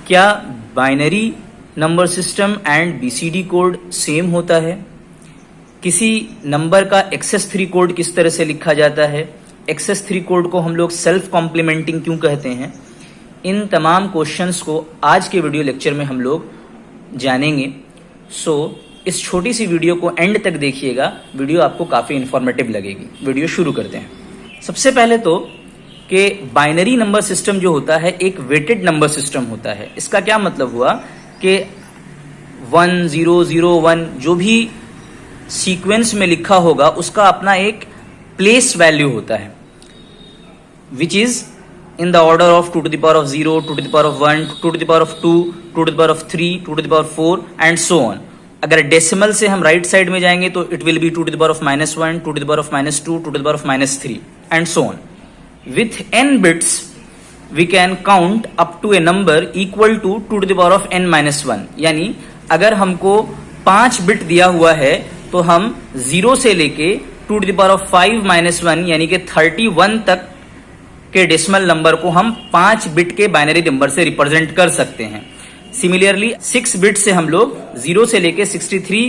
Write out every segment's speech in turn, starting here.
क्या binary number system and BCD code same होता है? किसी नंबर का एक्सेस 3 कोड किस तरह से लिखा जाता है? एक्सेस 3 कोड को हम लोग सेल्फ कॉम्प्लीमेंटिंग क्यों कहते हैं? इन तमाम क्वेश्चंस को आज के वीडियो लेक्चर में हम लोग जानेंगे। सो इस छोटी सी वीडियो को एंड तक देखिएगा, वीडियो आपको काफ़ी इंफॉर्मेटिव लगेगी। वीडियो शुरू करते हैं। सबसे पहले तो कि बाइनरी नंबर सिस्टम जो होता है एक वेटेड नंबर सिस्टम होता है। इसका क्या मतलब हुआ कि 1 0 0 1 जो भी सीक्वेंस में लिखा होगा उसका अपना एक प्लेस वैल्यू होता है, which is in the order of 2 to the power of 0, 2 to the power of 1, 2 to the power of 2, 2 to the power of 3, 2 to the power of 4 and so on. अगर decimal से हम right side में जाएंगे तो it will be 2 to the power of -1, 2 to the power of -2, 2 to the power of -3 and so on. With n bits, we can count up to a number equal to 2 to the power of n-1। यानी अगर हमको 5 bit दिया हुआ है तो हम 0 से लेके 2 to the power of 5-1 यानी कि 31 तक के डेसिमल नंबर को हम 5 बिट के बाइनरी नंबर से रिप्रेजेंट कर सकते हैं। सिमिलरली 6 बिट से हम लोग 0 से लेके 63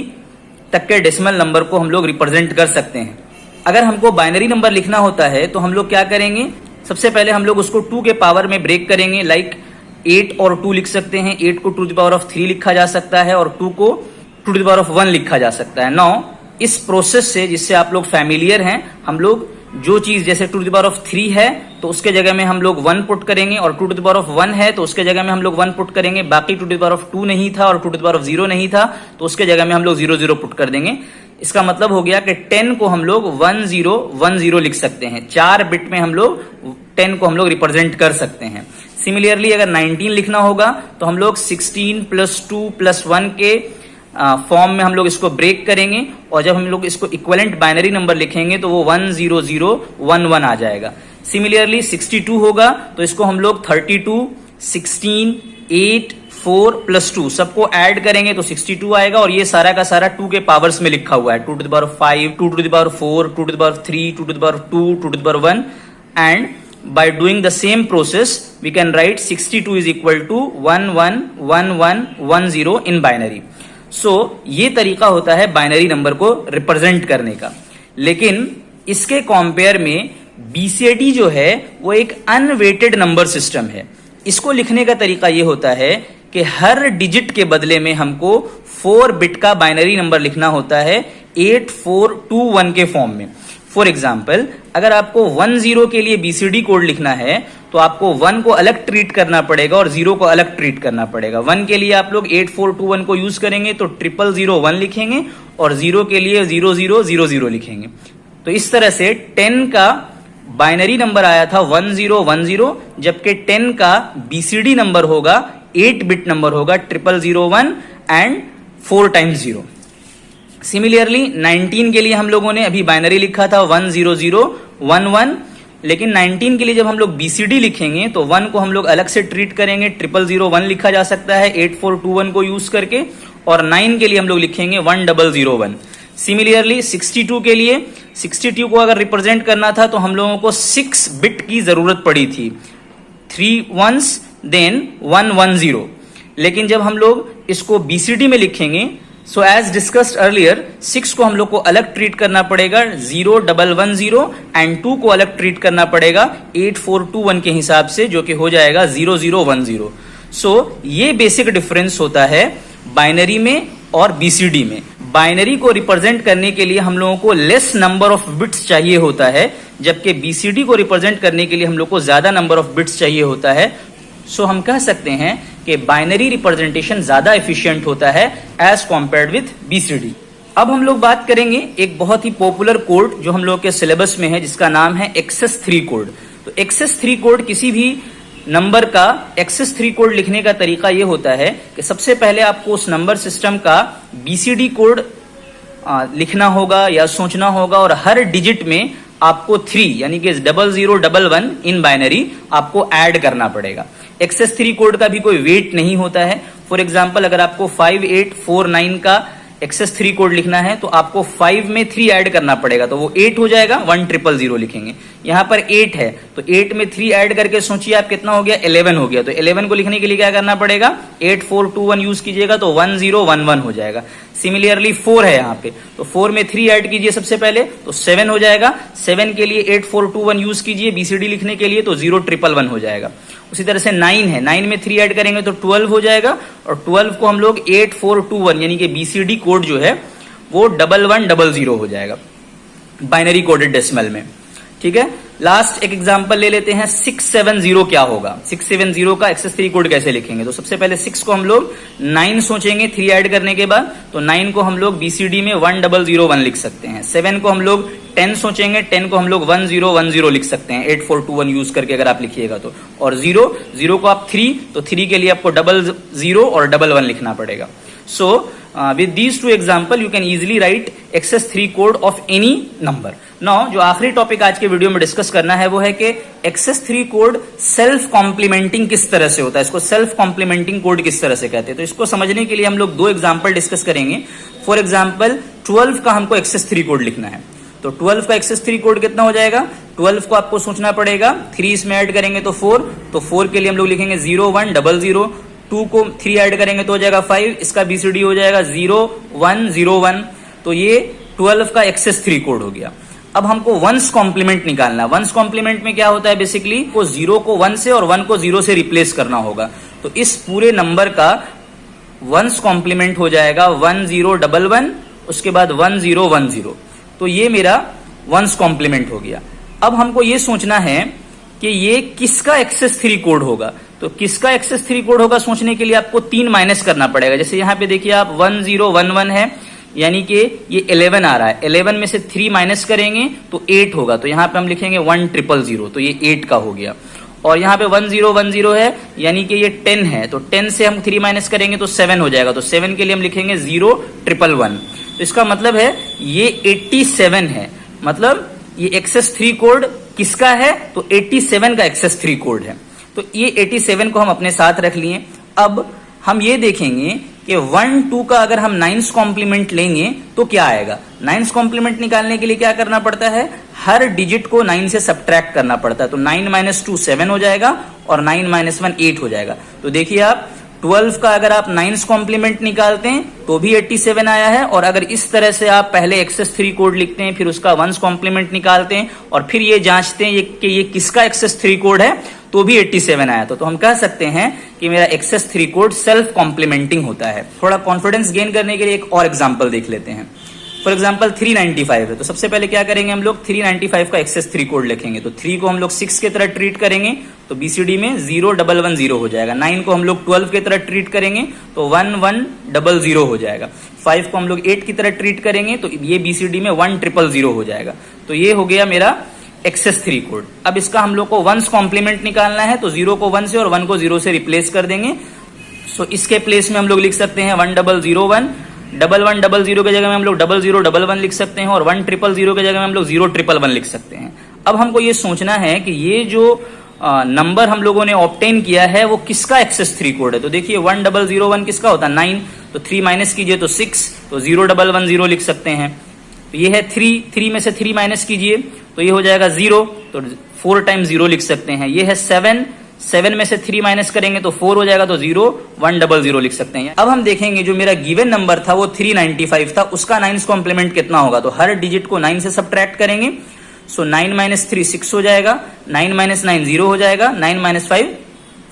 तक के डेसिमल नंबर को हम लोग रिप्रेजेंट कर सकते हैं। अगर हमको बाइनरी नंबर लिखना होता है तो हम लोग क्या करेंगे? सबसे पहले हम लोग उसको 2 के पावर में ब्रेक करेंगे। लाइक 8 और 2 लिख सकते हैं। 8 को 2 to the power of 3 लिखा जा सकता है और 2 को 2 to the power of 1 लिखा जा सकता है। नाउ इस प्रोसेस से, जिससे आप लोग फैमिलियर हैं, हम लोग जो चीज जैसे 2 to the power of 3 है तो उसके जगह में हम लोग 1 पुट करेंगे, और 2 to the power of 1 है तो उसके जगह में हम लोग 1 पुट करेंगे। बाकी 2 to the power of 2 नहीं था और 2 to the power of 0 नहीं था तो उसके जगह में हम लोग 0 0 पुट कर देंगे। इसका मतलब हो गया कि 10 को हम लोग 1 0 1 0 लिख सकते हैं। 4 बिट में हम लोग 10 को हम लोग रिप्रेजेंट कर सकते हैं। सिमिलरली अगर 19 लिखना होगा तो हम लोग 16 + 2 + 1 के फॉर्म में हम लोग इसको ब्रेक करेंगे, और जब हम लोग इसको इक्विवेलेंट बाइनरी नंबर लिखेंगे तो वो 1 0 0 1 1 आ जाएगा। सिमिलरली 62 होगा तो इसको हम लोग 32 16 8 4 + 2 सबको ऐड करेंगे तो 62 आएगा, और ये सारा का सारा 2 के पावर्स में लिखा हुआ है। 2 to the power of 5, 2 to the power of 4, 2 to the power of 3, 2 to the power of 2, 2 to the power of 1, and by doing the same process we can write 62 is equal to 1 1 1 1 1 0 in binary। So ये तरीका होता है binary number को represent करने का। लेकिन इसके compare में बीसीडी जो है वो एक अनवेटेड नंबर सिस्टम है। इसको लिखने का तरीका ये होता है कि हर डिजिट के बदले में हमको 4 बिट का बाइनरी नंबर लिखना होता है 8421 के फॉर्म में। फॉर एग्जाम्पल, अगर आपको 1 0 के लिए बीसीडी कोड लिखना है तो आपको 1 को अलग ट्रीट करना पड़ेगा और 0 को अलग ट्रीट करना पड़ेगा। 1 के लिए आप लोग 8421 को यूज करेंगे तो 0001 लिखेंगे, और 0 के लिए 0000 लिखेंगे। तो इस तरह से 10 का बाइनरी नंबर आया था 1010, जबकि 10 का बीसीडी नंबर होगा 8 बिट नंबर होगा 0001 एंड 4 times 0। सिमिलरली 19 के लिए हम लोगों ने अभी बाइनरी लिखा था 10011, लेकिन 19 के लिए जब हम लोग बीसीडी लिखेंगे तो 1 को हम लोग अलग से ट्रीट करेंगे। 0001 लिखा जा सकता है 8421 को यूज करके, और 9 के लिए हम लोग लिखेंगे 1001। सिमिलरली 62 के लिए, 62 को अगर रिप्रेजेंट करना था तो हम लोगों को 6 बिट की जरूरत पड़ी थी, 3 ones देन 110। लेकिन जब हम लोग इसको बीसीडी में लिखेंगे, सो एज डिस्कस्ड अर्लियर, 6 को हम लोग को अलग ट्रीट करना पड़ेगा 0110 एंड 2 को अलग ट्रीट करना पड़ेगा 8421 के हिसाब से, जो कि हो जाएगा 0010। सो ये बेसिक डिफरेंस होता है बाइनरी में और बीसीडी में। बाइनरी को रिप्रेजेंट करने के लिए हम लोगों को लेस नंबर ऑफ बिट्स चाहिए होता है, जबकि बीसीडी को रिप्रेजेंट करने के लिए हम लोग को ज्यादा नंबर ऑफ बिट्स चाहिए होता है। सो हम कह सकते हैं कि बाइनरी रिप्रेजेंटेशन ज्यादा एफिशिएंट होता है एज कंपेयर्ड विथ बीसीडी। अब हम लोग बात करेंगे एक बहुत ही पॉपुलर कोड जो हम लोग के सिलेबस में है, जिसका नाम है एक्सेस 3 कोड। तो एक्सेस 3 कोड, किसी भी नंबर का एक्सेस 3 कोड लिखने का तरीका ये होता है कि सबसे पहले आपको उस नंबर सिस्टम का बीसीडी कोड लिखना होगा या सोचना होगा, और हर डिजिट में आपको 3 यानी कि 0011 इन बाइनरी आपको ऐड करना पड़ेगा। एक्सेस 3 कोड का भी कोई वेट नहीं होता है। फॉर एग्जाम्पल, अगर आपको 5849 का एक्सेस 3 कोड लिखना है तो आपको 5 में 3 ऐड करना पड़ेगा, तो वो 8 हो जाएगा, 1000 लिखेंगे। यहाँ पर 8 है तो 8 में 3 ऐड करके सोचिए आप कितना हो गया, 11 हो गया। तो 11 को लिखने के लिए क्या करना पड़ेगा, 8421 यूज कीजिएगा तो 1011 हो जाएगा। सिमिलरली 4 है यहाँ पे, तो 4 में 3 ऐड कीजिए सबसे पहले तो 7 हो जाएगा। 7 के लिए 8421 यूज कीजिए बीसीडी लिखने के लिए तो 0111 हो जाएगा। उसी तरह से 9 है, 9 में 3 ऐड करेंगे तो 12 हो जाएगा, और 12 को हम लोग 8421 यानी कि बीसीडी कोड जो है वो 1100 हो जाएगा बाइनरी कोडेड डेसिमल में। ठीक है, लास्ट एक एग्जांपल ले लेते हैं। 670 क्या होगा, 670 का एक्सेस 3 कोड कैसे लिखेंगे। तो सबसे पहले 6 को हम लोग 9 सोचेंगे 3 ऐड करने के बाद, तो 9 को हम लोग बीसीडी में 1001 लिख सकते हैं। 7 को हम लोग 10 सोचेंगे, 10 को हम लोग 1010 लिख सकते हैं 8421 यूज करके अगर आप लिखिएगा तो। और 0 को आप 3, तो 3 के लिए आपको 00 और 11 लिखना पड़ेगा। सो with these two example you can easily write excess 3 code of any number. Now जो आखिरी टॉपिक आज के वीडियो में डिस्कस करना है वो है कि excess 3 कोड सेल्फ कॉम्प्लीमेंटिंग किस तरह से होता है, इसको सेल्फ कॉम्प्लीमेंटिंग कोड किस तरह से कहते हैं। तो इसको समझने के लिए हम लोग 2 एग्जांपल डिस्कस करेंगे। फॉर एग्जांपल 12 का हमको excess 3 कोड लिखना है, तो 12 का excess 3 कोड कितना हो जाएगा। 12 को आपको सोचना पड़ेगा, 3 इसमें ऐड करेंगे तो 4, तो 4 के लिए हम लोग लिखेंगे 0100। 2 को 3 ऐड करेंगे तो हो जाएगा 5, इसका बीसीडी हो जाएगा 0101। तो ये 12 का एक्सेस 3 कोड हो गया। अब हमको वंस कॉम्प्लीमेंट निकालना। वंस कॉम्प्लीमेंट में क्या होता है, बेसिकली को 0 को 1 से और 1 को 0 से रिप्लेस करना होगा। तो इस पूरे नंबर का वंस कॉम्प्लीमेंट हो जाएगा 1011, उसके बाद 1010। तो ये मेरा वंस कॉम्प्लीमेंट हो गया। अब हमको ये सोचना है कि ये किसका एक्सेस 3 कोड होगा। तो किसका एक्सेस 3 कोड होगा सोचने के लिए आपको 3 माइनस करना पड़ेगा। जैसे यहाँ पे देखिए आप 1011 है, यानी कि ये 11 आ रहा है, 11 में से 3 माइनस करेंगे तो 8 होगा, तो यहाँ पे हम लिखेंगे 1000, तो ये 8 का हो गया। और यहाँ पे 1010 है, यानी कि ये 10 है, तो 10 से हम 3 माइनस करेंगे तो 7 हो जाएगा, तो 7 के लिए हम लिखेंगे 0111। तो इसका मतलब है ये 87 है, मतलब ये एक्सेस 3 कोड किसका है, तो 87 का एक्सेस 3 कोड है। तो ये 87 को हम अपने साथ रख लिए। अब हम ये देखेंगे कि 1 2 का अगर हम 9th कॉम्प्लीमेंट लेंगे तो क्या आएगा। 9th कॉम्प्लीमेंट निकालने के लिए क्या करना पड़ता है, हर डिजिट को 9 से सब्ट्रैक्ट करना पड़ता है। तो 9 - 2 7 हो जाएगा और 9 - 1 8 हो जाएगा। तो देखिए आप 12 का अगर आप 9th कॉम्प्लीमेंट निकालते हैं तो भी 87 आया है, और अगर इस तरह से आप पहले एक्सेस 3 कोड लिखते हैं, फिर उसका 1th कॉम्प्लीमेंट निकालते हैं और फिर ये जांचते हैं कि ये किसका एक्सेस 3 कोड है, तो भी 87 आया। तो हम कह सकते हैं कि मेरा एक्सेस 3 कोड सेल्फ कॉम्प्लीमेंटिंग होता है। थोड़ा कॉन्फिडेंस गेन करने के लिए एक और एग्जांपल देख लेते हैं। फॉर एग्जांपल 395 है, तो सबसे पहले क्या करेंगे हम लोग 395 का एक्सेस 3 कोड लिखेंगे। तो 3 को हम लोग 6 की तरह ट्रीट करेंगे तो बीसीडी में 0110 हो जाएगा। 9 को हम लोग 12 की तरह ट्रीट करेंगे तो 1100 हो जाएगा। 5 को हम लोग 8 की तरह ट्रीट करेंगे तो ये बीसीडी में 1000 हो जाएगा। तो ये हो गया मेरा एक्सेस 3 कोड। अब इसका हम लोग को वंस कॉम्प्लीमेंट निकालना है, तो 0 को 1 से और 1 को 0 से रिप्लेस कर देंगे। सो इसके प्लेस में हम लोग लिख सकते हैं 1001, 1100 के जगह में हम लोग 0011 लिख सकते हैं, और 1000 के जगह में हम लोग 0111 लिख सकते हैं। अब हमको ये सोचना है कि ये जो नंबर हम लोगों ने ऑब्टेन किया है वो किसका एक्सेस 3 कोड है। तो देखिए 1001 किसका होता है, 9, तो 3 माइनस कीजिए तो 6, तो 0110 लिख सकते हैं। तो ये है 3 में से 3 माइनस कीजिए तो ये हो जाएगा 0, तो 4 टाइम्स 0 लिख सकते हैं। ये है 7 में से 3 माइनस करेंगे तो 4 हो जाएगा, तो 0100 लिख सकते हैं। अब हम देखेंगे जो मेरा गिवन नंबर था वो 395 था, उसका 9th कॉम्प्लीमेंट कितना होगा। तो हर डिजिट को 9 से सब्ट्रैक्ट करेंगे। सो 9 - 3 6 हो जाएगा, 9 - 9 0 हो जाएगा, 9 - 5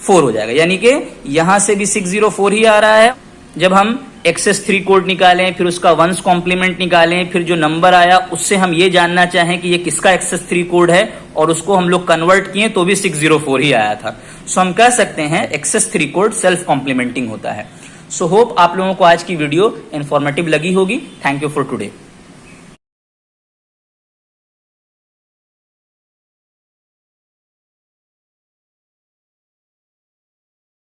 4 हो जाएगा, यानी कि यहां से भी 604 ही आ रहा है। जब हम एक्सेस 3 कोड निकालें, फिर उसका वंस कॉम्प्लीमेंट निकालें, फिर जो नंबर आया उससे हम ये जानना चाहें कि ये किसका एक्सेस 3 कोड है, और उसको हम लोग कन्वर्ट किए तो भी 604 ही आया था। सो हम कह सकते हैं एक्सेस 3 कोड सेल्फ कॉम्प्लीमेंटिंग होता है। सो होप आप लोगों को आज की वीडियो इंफॉर्मेटिव लगी होगी। Thank you for today.